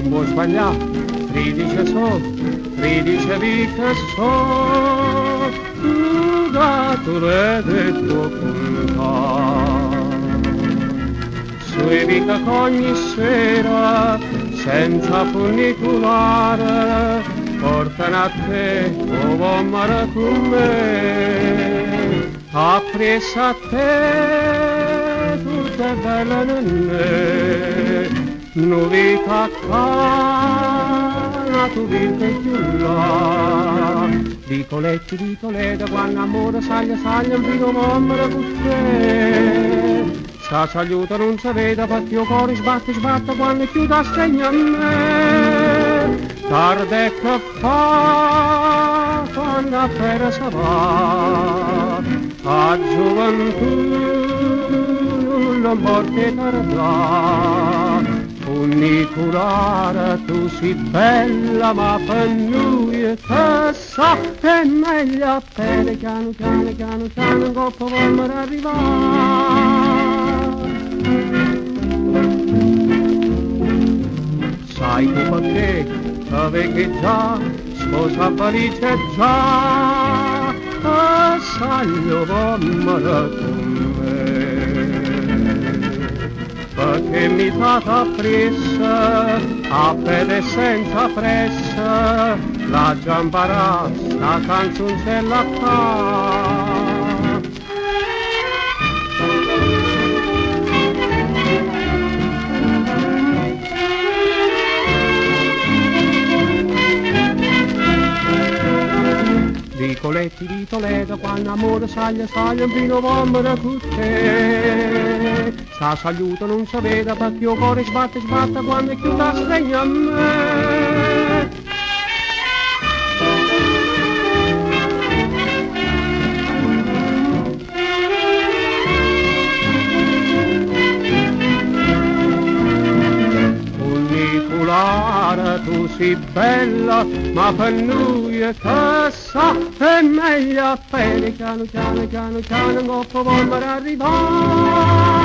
non può sbagliare, 13 so, 13 vite so, tu datore del tuo contatto. Sui vita ogni sera, senza funicolare, portano a te, oh mare con me, appresso a te, tutte belle nenne, non vita qua, tu vita più là, di Toledo, quando amore saglia, un vino mamma con te. Sta saluto non si vede perché il cuore sbatte quando chiude stegna a me. Tarde che fa quando a pera si va, a gioventù non morte tardà. Funicolare tu sei bella ma per noi che sa è meglio a pere piano un coppo voglio arrivare. Sai tu perché avevi già sposa felice già a saglio vommara con me perché mi fate pressa a pelle senza pressa la giambarà la canzoncella fa. Coletti di Toledo, quando amore saglia, un vino vommere con te. Sta saluto non si vede perché il cuore sbatte quando chiude stegna a me. Funicolare tu sei bella, ma per noi che sa è meglio a pelle piano un coppo voglio arrivare.